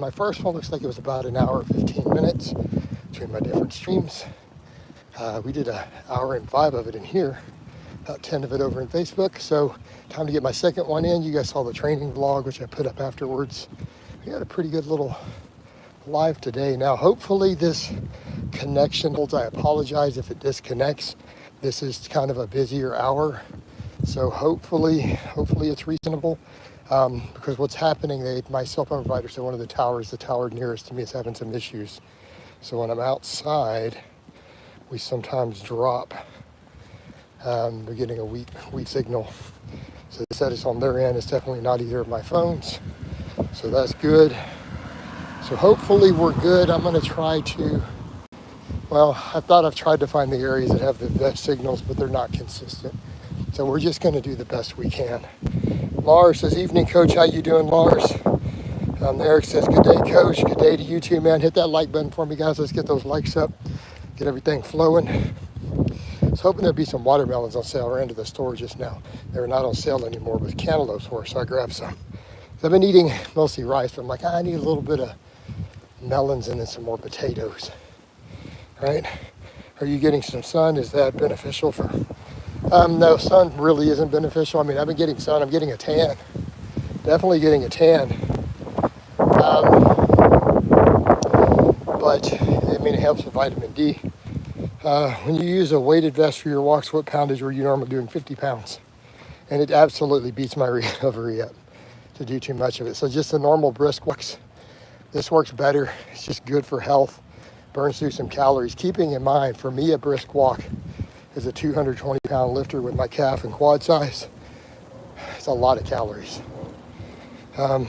my first one looks like it was about an hour, 15 minutes between my different streams. We did an hour and 5 of it in here, about 10 of it over in Facebook. So time to get my second one in. You guys saw the training vlog, which I put up afterwards. We had a pretty good little live today. Now, hopefully this connection holds. I apologize if it disconnects. This is kind of a busier hour. So hopefully it's reasonable. Because what's happening, my cell phone provider said one of the tower nearest to me is having some issues. So when I'm outside, we sometimes drop. We're getting a weak signal. So they said it's on their end. It's definitely not either of my phones. So that's good. So hopefully we're good. I'm going to try to, I thought I've tried to find the areas that have the best signals, but they're not consistent. So we're just going to do the best we can. Lars says, evening, coach. How you doing, Lars? Eric says, good day, coach. Good day to you too, man. Hit that like button for me, guys. Let's get those likes up. Get everything flowing. I was hoping there'd be some watermelons on sale. I ran to the store just now. They were not on sale anymore, but cantaloupes were, so I grabbed some. So I've been eating mostly rice, but I'm like, I need a little bit of melons and then some more potatoes. Right? Are you getting some sun? Is that beneficial for... No, sun really isn't beneficial. I mean, I've been getting sun. I'm getting a tan. Definitely getting a tan. But, I mean, it helps with vitamin D. When you use a weighted vest for your walks, what poundage were you normally doing? 50 pounds. And it absolutely beats my recovery up to do too much of it. So just the normal brisk walks. This works better. It's just good for health. Burns through some calories. Keeping in mind, for me, a brisk walk is a 220-pound lifter with my calf and quad size. It's a lot of calories. But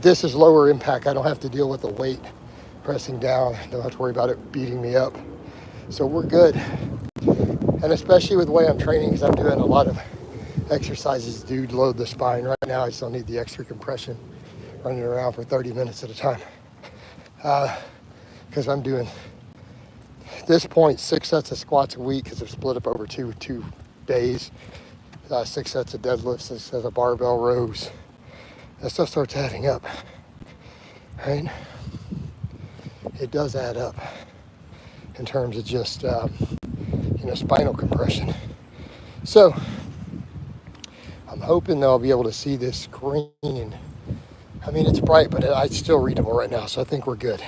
this is lower impact. I don't have to deal with the weight pressing down. I don't have to worry about it beating me up. So we're good. And especially with the way I'm training, because I'm doing a lot of exercises to load the spine right now. I just don't need the extra compression running around for 30 minutes at a time. Because I'm doing, at this point, 6 sets of squats a week because they're split up over two days. 6 sets of deadlifts, 6 sets of barbell rows. That stuff starts adding up, right? It does add up in terms of just, spinal compression. So I'm hoping that I'll be able to see this screen. I mean, it's bright, but it's still readable right now, so I think we're good.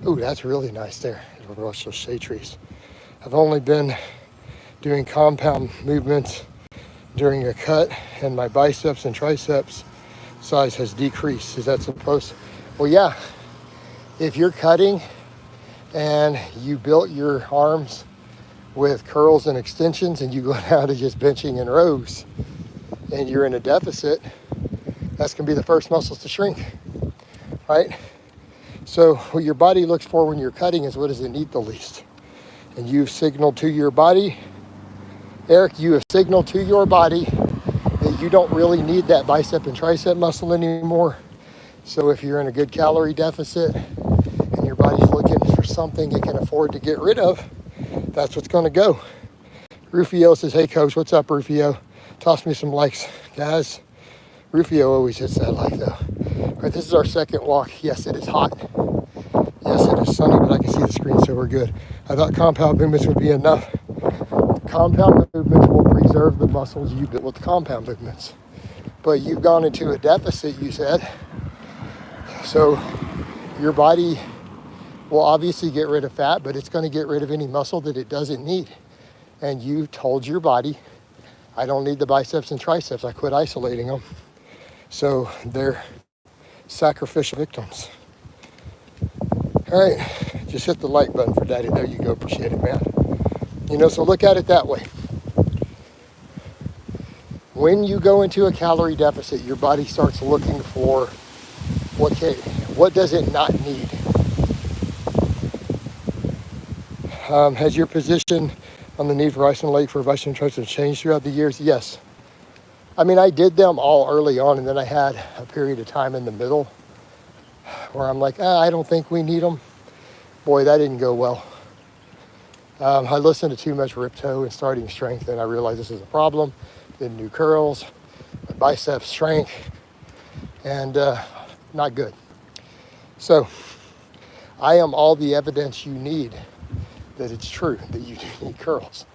Ooh, that's really nice there. Those shade trees. I've only been doing compound movements during a cut, and my biceps and triceps size has decreased. Is that supposed? Well, yeah. If you're cutting and you built your arms with curls and extensions and you go down to just benching in rows and you're in a deficit, that's going to be the first muscles to shrink, right? So what your body looks for when you're cutting is what does it need the least. And you've signaled to your body, Eric, you have signaled to your body that you don't really need that bicep and tricep muscle anymore. So if you're in a good calorie deficit and your body's looking for something it can afford to get rid of, that's what's going to go. Rufio says, hey coach, what's up, Rufio? Toss me some likes, guys. Rufio always hits that like though. All right, this is our second walk. Yes, it is hot. Yes, it is sunny, but I can see the screen, so we're good. I thought compound movements would be enough. Compound movements will preserve the muscles you built with compound movements. But you've gone into a deficit, you said. So your body will obviously get rid of fat, but it's going to get rid of any muscle that it doesn't need. And you told your body, I don't need the biceps and triceps. I quit isolating them. So they're sacrificial victims. All right, just hit the like button for daddy. There you go. Appreciate it, man. So look at it that way. When you go into a calorie deficit, your body starts looking for what does it not need. Has your position on the need for ice and leg for biceps and triceps changed throughout the years? Yes. I mean, I did them all early on, and then I had a period of time in the middle where I'm like, I don't think we need them. Boy, that didn't go well. I listened to too much rip toe and starting strength, and I realized this is a problem. Did new curls, my biceps shrank, and Not good. So I am all the evidence you need that it's true that you do need curls.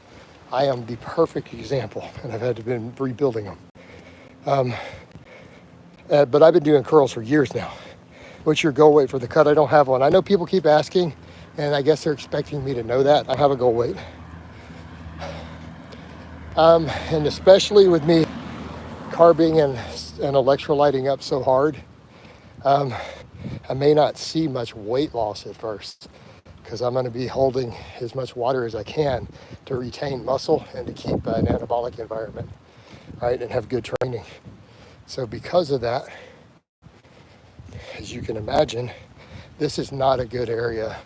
I am the perfect example, and I've had to been rebuilding them. But I've been doing curls for years now. What's your goal weight for the cut? I don't have one. I know people keep asking, and I guess they're expecting me to know that. I have a goal weight. And especially with me carbing and electrolyting up so hard, I may not see much weight loss at first because I'm going to be holding as much water as I can to retain muscle and to keep an anabolic environment, right, and have good training. So because of that, as you can imagine, this is not a good area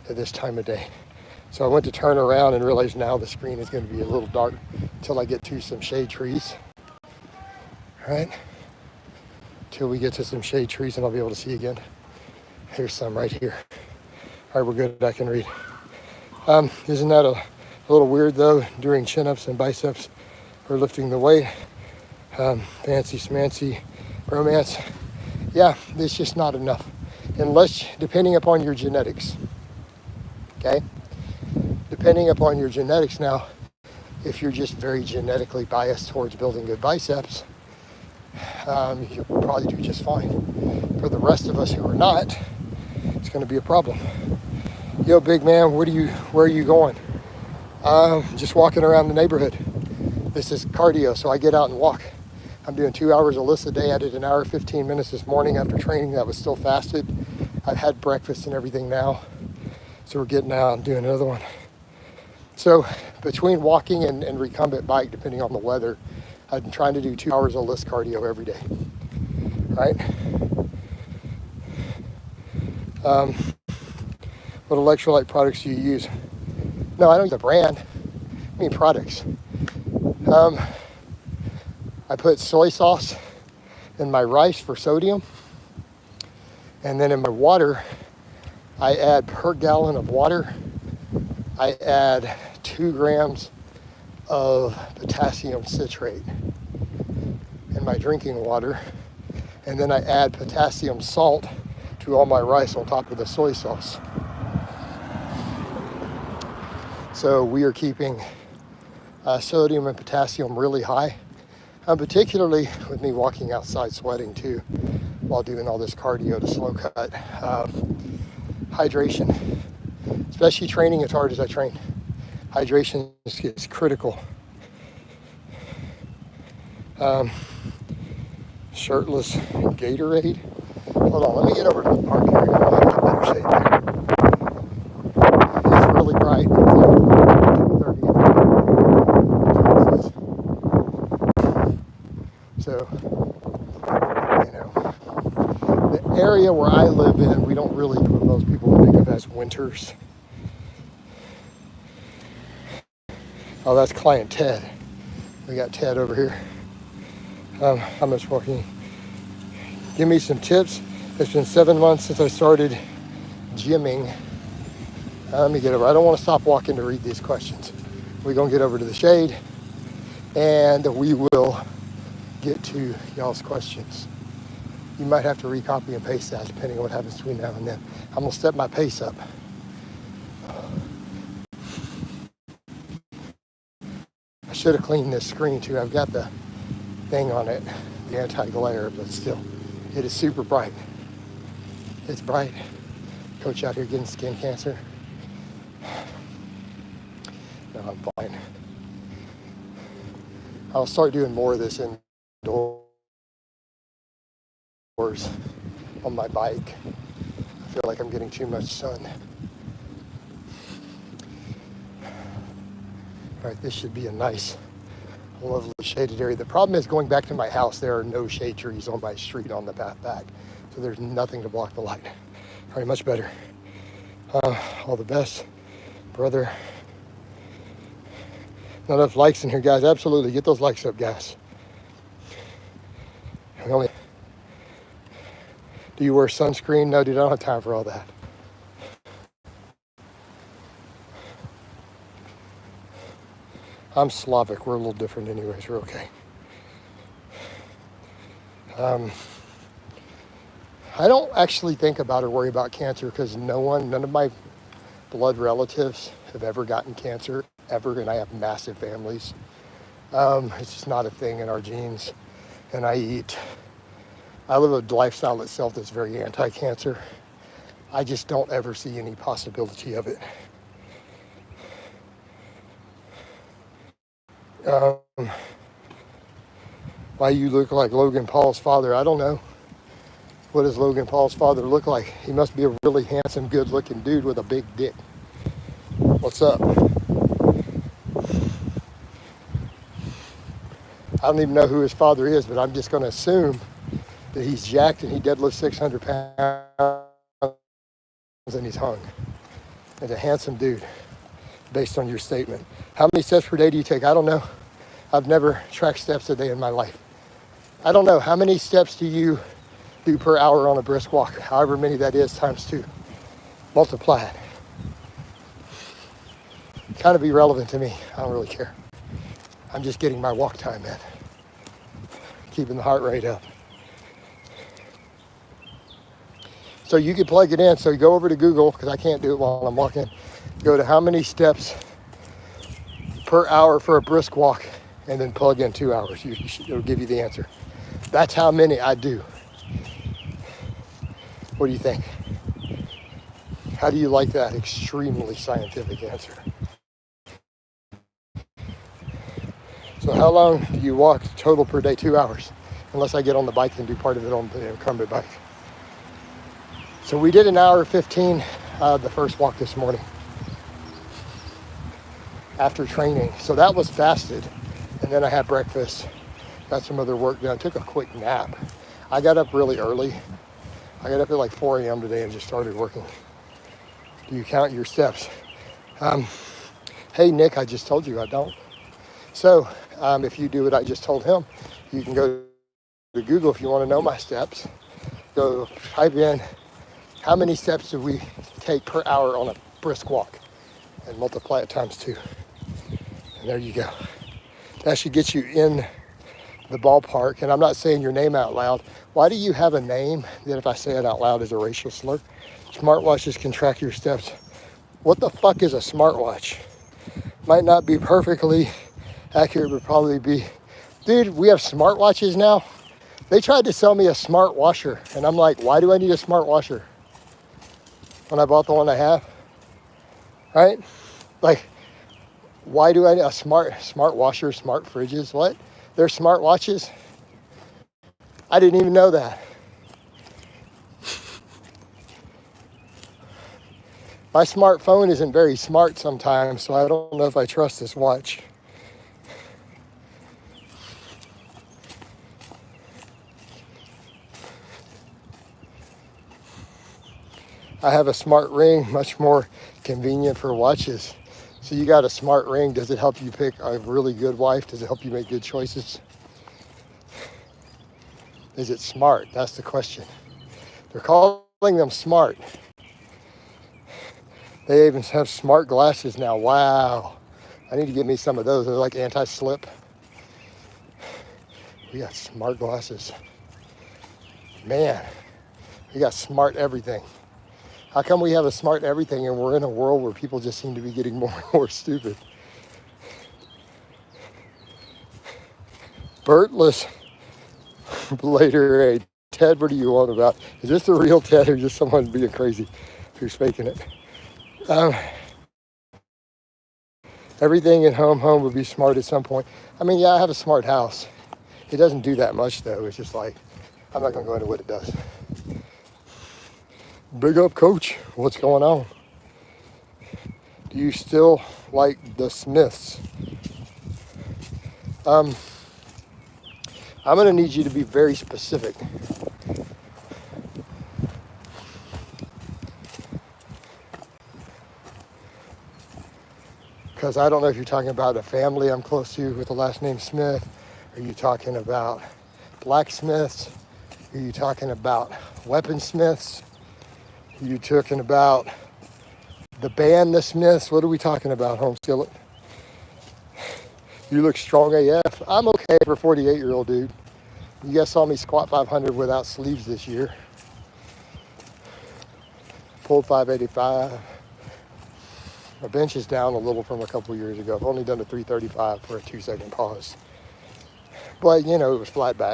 at this time of day. So I went to turn around and realized now the screen is going to be a little dark until I get to some shade trees, right? Till we get to some shade trees and I'll be able to see again. Here's some right here. All right, we're good, I can read. Isn't that a little weird though, during chin-ups and biceps or lifting the weight? Fancy smancy romance. Yeah, it's just not enough. Unless, depending upon your genetics, okay? Depending upon your genetics now, if you're just very genetically biased towards building good biceps, you'll probably do just fine. For the rest of us who are not, it's going to be a problem. Yo, big man, where are you going? Just walking around the neighborhood. This is cardio, so I get out and walk. I'm doing 2 hours of lifts a day. I did an hour 15 minutes this morning after training. That was still fasted. I've had breakfast and everything now, so we're getting out and doing another one. So between walking and recumbent bike, depending on the weather, I'm trying to do 2 hours of list cardio every day, right? What electrolyte products do you use? No, I don't use a brand. I mean products. I put soy sauce in my rice for sodium. And then in my water, I add per gallon of water, I add 2 grams of potassium citrate in my drinking water. And then I add potassium salt to all my rice on top of the soy sauce. So we are keeping sodium and potassium really high, particularly with me walking outside sweating too while doing all this cardio to slow cut. Hydration, especially training as hard as I train. Hydration is critical. Shirtless Gatorade. Hold on, let me get over to the park here. I'll have a better shade there. It's really bright. So, the area where I live in, we don't really, what most people would think of as winters. Oh, that's client Ted. We got Ted over here. How much walking? Give me some tips. It's been 7 months since I started gymming. Let me get over. I don't want to stop walking to read these questions. We're going to get over to the shade and we will get to y'all's questions. You might have to recopy and paste that depending on what happens between now and then. I'm going to step my pace up. I should have cleaned this screen too. I've got the thing on it, the anti-glare, but still, it is super bright. It's bright. Coach out here getting skin cancer. No, I'm fine. I'll start doing more of this indoors on my bike. I feel like I'm getting too much sun. All right, this should be a nice, lovely shaded area. The problem is going back to my house, there are no shade trees on my street on the path back. So there's nothing to block the light. All right, much better. All the best, brother. Not enough likes in here, guys. Absolutely, get those likes up, guys. Do you wear sunscreen? No, dude, I don't have time for all that. I'm Slavic. We're a little different anyways. We're okay. I don't actually think about or worry about cancer because none of my blood relatives have ever gotten cancer, ever, and I have massive families. It's just not a thing in our genes. And I live a lifestyle itself that's very anti-cancer. I just don't ever see any possibility of it. Why you look like Logan Paul's father, I don't know. What does Logan Paul's father look like? He must be a really handsome, good-looking dude with a big dick. What's up? I don't even know who his father is, but I'm just going to assume that he's jacked and he deadlifts 600 pounds and he's hung. And a handsome dude, based on your statement. How many steps per day do you take? I don't know. I've never tracked steps a day in my life. I don't know. How many steps do you do per hour on a brisk walk? However many that is times 2. Multiply it. Kind of irrelevant to me. I don't really care. I'm just getting my walk time in. Keeping the heart rate up. So you can plug it in. So you go over to Google, because I can't do it while I'm walking. Go to how many steps per hour for a brisk walk, and then plug in 2 hours. It'll give you the answer. That's how many I do. What do you think? How do you like that extremely scientific answer? So how long do you walk total per day? 2 hours. Unless I get on the bike and do part of it on the incumbent bike. So we did 1 hour 15 the first walk this morning after training. So that was fasted. And then I had breakfast, got some other work done, took a quick nap. I got up really early. I got up at like 4 a.m. today and just started working. Do you count your steps? Hey, Nick, I just told you I don't. So if you do what I just told him, you can go to Google if you want to know my steps. Go type in how many steps do we take per hour on a brisk walk and multiply it times 2. And there you go. That should get you in the ballpark. And I'm not saying your name out loud. Why do you have a name that if I say it out loud is a racial slur? Smartwatches can track your steps. What the fuck is a smartwatch? Might not be perfectly accurate, but probably be. Dude, we have smartwatches now. They tried to sell me a smart washer. And I'm like, why do I need a smart washer? When I bought the one I have, right? Like, why do I need a smart washer, smart fridges? What? They're smart watches? I didn't even know that. My smartphone isn't very smart sometimes, so I don't know if I trust this watch. I have a smart ring, much more convenient for watches. So you got a smart ring. Does it help you pick a really good wife? Does it help you make good choices? Is it smart? That's the question. They're calling them smart. They even have smart glasses now. Wow. I need to get me some of those. They're like anti-slip. We got smart glasses. Man, we got smart everything. How come we have a smart everything and we're in a world where people just seem to be getting more and more stupid? Bertless later, hey, Ted, what are you on about? Is this the real Ted or just someone being crazy who's faking it? Everything in home would be smart at some point. I mean, yeah, I have a smart house. It doesn't do that much though. It's just like, I'm not gonna go into what it does. Big up, coach. What's going on? Do you still like the Smiths? I'm going to need you to be very specific. Because I don't know if you're talking about a family I'm close to with the last name Smith. Are you talking about blacksmiths? Are you talking about weaponsmiths? Are you talking about the band, the Smiths? What are we talking about, Home Skillet? You look strong AF. I'm okay for a 48-year-old dude. You guys saw me squat 500 without sleeves this year. pulled 585. My bench is down a little from a couple years ago. I've only done a 335 for a 2-second pause. But, you know, it was flat back.